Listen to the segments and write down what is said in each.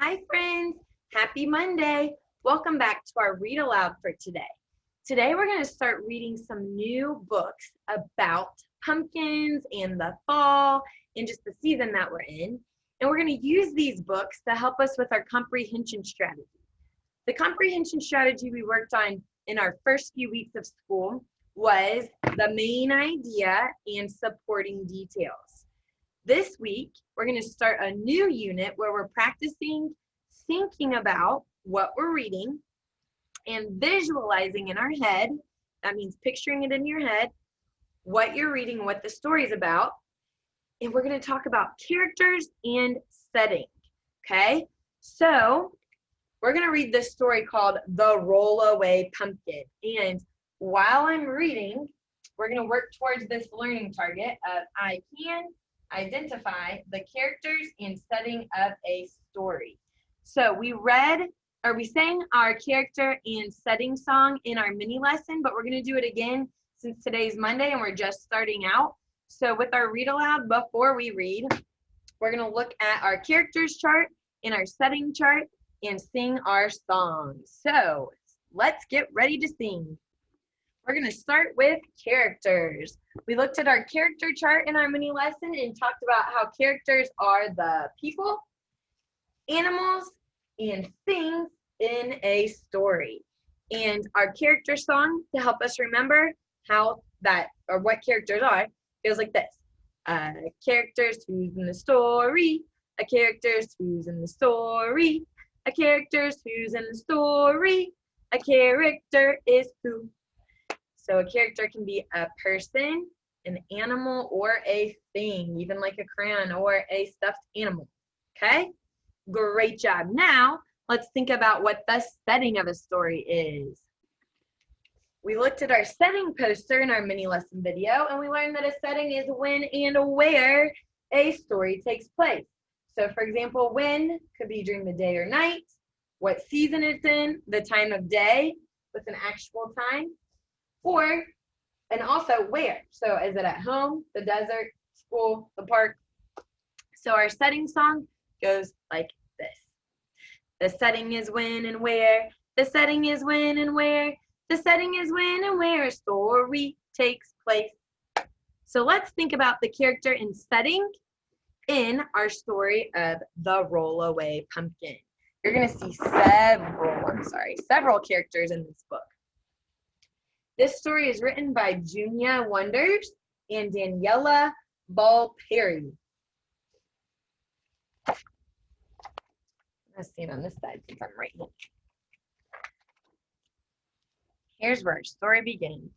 Hi friends, happy Monday. Welcome back to our read aloud for today. Today we're going to start reading some new books about pumpkins and the fall and just the season that we're in. And we're going to use these books to help us with our comprehension strategy. The comprehension strategy we worked on in our first few weeks of school was the main idea and supporting details. This week, we're going to start a new unit where we're practicing thinking about what we're reading and visualizing in our head. That means picturing it in your head, what you're reading, what the story's about. And we're going to talk about characters and setting. Okay? So, we're going to read this story called The Rollaway Pumpkin. And while I'm reading, we're going to work towards this learning target of I can identify the characters and setting of a story. So we sang our character and setting song in our mini lesson, but we're going to do it again since today's Monday and we're just starting out. So with our read aloud, before we read, we're going to look at our characters chart and our setting chart and sing our song. So let's get ready to sing. We're going to start with characters. We looked at our character chart in our mini lesson and talked about how characters are the people, animals, and things in a story. And our character song, to help us remember what characters are, goes like this. Characters who's in the story, a characters who's in the story, a characters who's in the story, a character is who. So a character can be a person, an animal, or a thing, even like a crayon or a stuffed animal. Okay? Great job. Now, let's think about what the setting of a story is. We looked at our setting poster in our mini lesson video, and we learned that a setting is when and where a story takes place. So, for example, when could be during the day or night, what season it's in, the time of day with an actual time, and also where. So is it at home, the desert, school, the park? So our setting song goes like this. The setting is when and where. The setting is when and where. The setting is when and where a story takes place. So let's think about the character and setting in our story of The Rollaway Pumpkin. You're going to see several characters in this book. This story is written by Junia Wonders and Daniela Ball-Perry. Let's see it on this side since I'm right here. Here's where our story begins.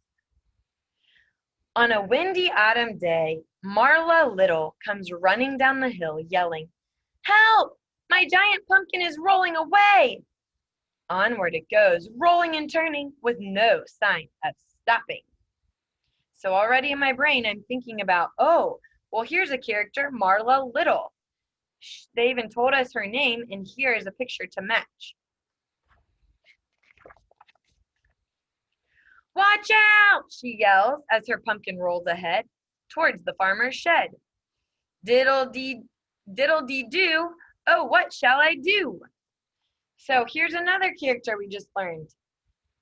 On a windy autumn day, Marla Little comes running down the hill yelling, "Help! My giant pumpkin is rolling away!" Onward it goes, rolling and turning with no sign of stopping. So already in my brain, I'm thinking about, here's a character, Marla Little. They even told us her name, and here is a picture to match. "Watch out!" she yells as her pumpkin rolls ahead towards the farmer's shed. Diddle-dee-do, oh, what shall I do? So here's another character we just learned.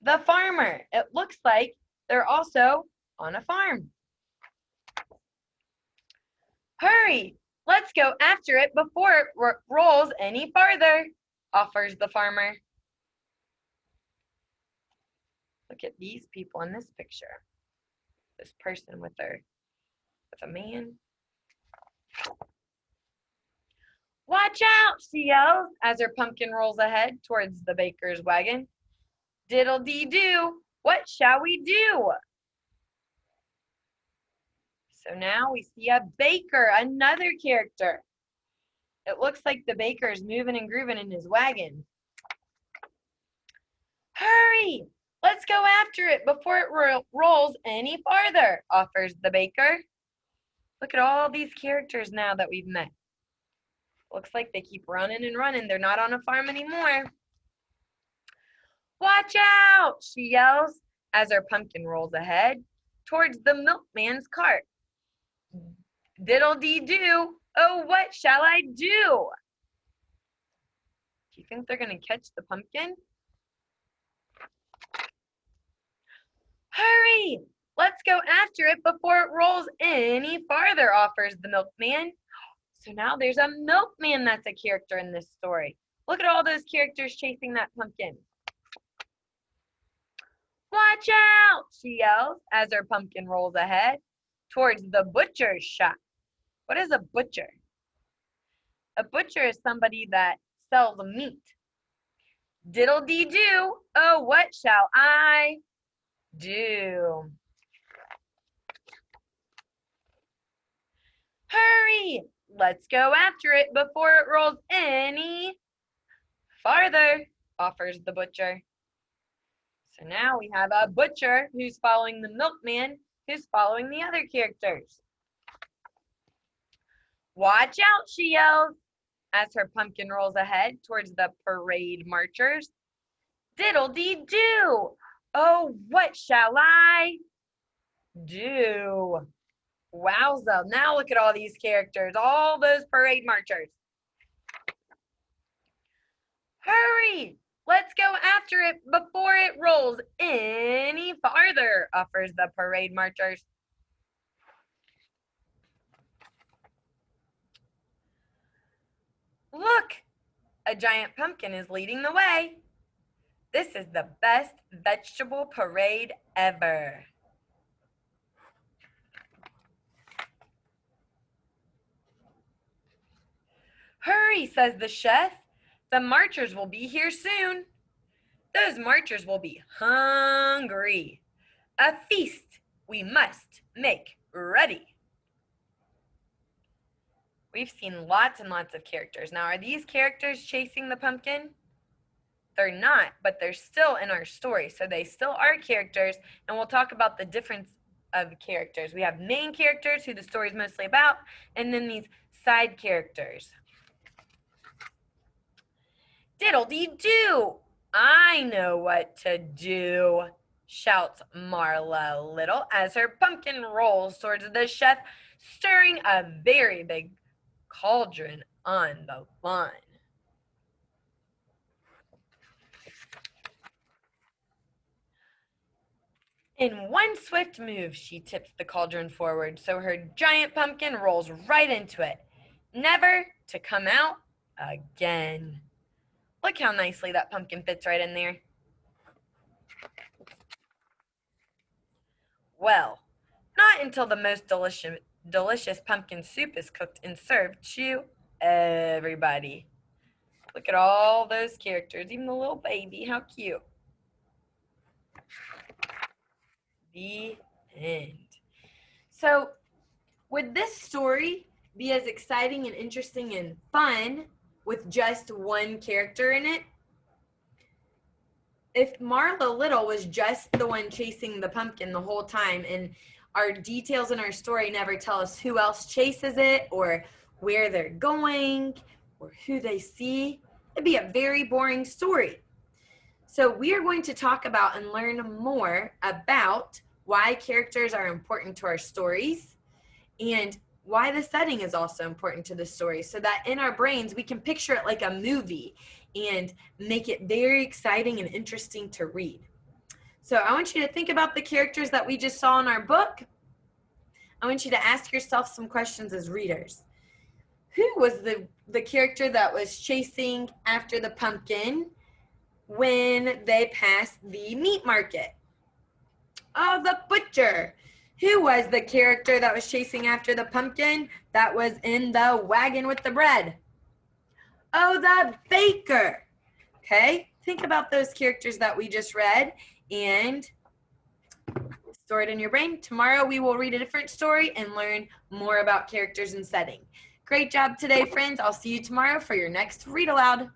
The farmer. It looks like they're also on a farm. "Hurry, let's go after it before it rolls any farther," offers the farmer. Look at these people in this picture. This person with a man. "Watch out," she yells as her pumpkin rolls ahead towards the baker's wagon. "Diddle-dee-do, what shall we do?" So now we see a baker, another character. It looks like the baker is moving and grooving in his wagon. "Hurry, let's go after it before it rolls any farther," offers the baker. Look at all these characters now that we've met. Looks like they keep running and running. They're not on a farm anymore. "Watch out," she yells as her pumpkin rolls ahead towards the milkman's cart. "Diddle-dee-do, oh, what shall I do?" you think they're going to catch the pumpkin? Hurry! Let's go after it before it rolls any farther, offers the milkman. So now there's a milkman that's a character in this story. Look at all those characters chasing that pumpkin. Watch out, she yells as her pumpkin rolls ahead towards the butcher's shop. What is a butcher? A butcher is somebody that sells meat. Diddle-dee-doo, oh, what shall I do? Hurry! Let's go after it before it rolls any farther, offers the butcher. So now we have a butcher who's following the milkman, who's following the other characters. Watch out, she yells as her pumpkin rolls ahead towards the parade marchers. Diddle-dee-doo! Oh, what shall I do? Wowza, now look at all these characters, all those parade marchers. Hurry! Let's go after it before it rolls any farther, offers the parade marchers. Look, a giant pumpkin is leading the way. This is the best vegetable parade ever. Hurry, says the chef. The marchers will be here soon. Those marchers will be hungry. A feast we must make ready. We've seen lots and lots of characters. Now, are these characters chasing the pumpkin? They're not, but they're still in our story. So they still are characters, and we'll talk about the difference of characters. We have main characters, who the story is mostly about, and then these side characters. Diddle-dee-doo! I know what to do, shouts Marla Little as her pumpkin rolls towards the chef, stirring a very big cauldron on the lawn. In one swift move, she tips the cauldron forward so her giant pumpkin rolls right into it, never to come out again. Look how nicely that pumpkin fits right in there. Well, not until the most delicious pumpkin soup is cooked and served to everybody. Look at all those characters, even the little baby, how cute. The end. So, would this story be as exciting and interesting and fun with just one character in it? If Marla Little was just the one chasing the pumpkin the whole time, and our details in our story never tell us who else chases it or where they're going or who they see, it'd be a very boring story. So we are going to talk about and learn more about why characters are important to our stories and why the setting is also important to the story, so that in our brains we can picture it like a movie and make it very exciting and interesting to read. So I want you to think about the characters that we just saw in our book. I want you to ask yourself some questions as readers. Who was the character that was chasing after the pumpkin when they passed the meat market? Oh, the butcher. Who was the character that was chasing after the pumpkin that was in the wagon with the bread? Oh, the baker. Okay, think about those characters that we just read and store it in your brain. Tomorrow we will read a different story and learn more about characters and setting. Great job today, friends. I'll see you tomorrow for your next Read Aloud.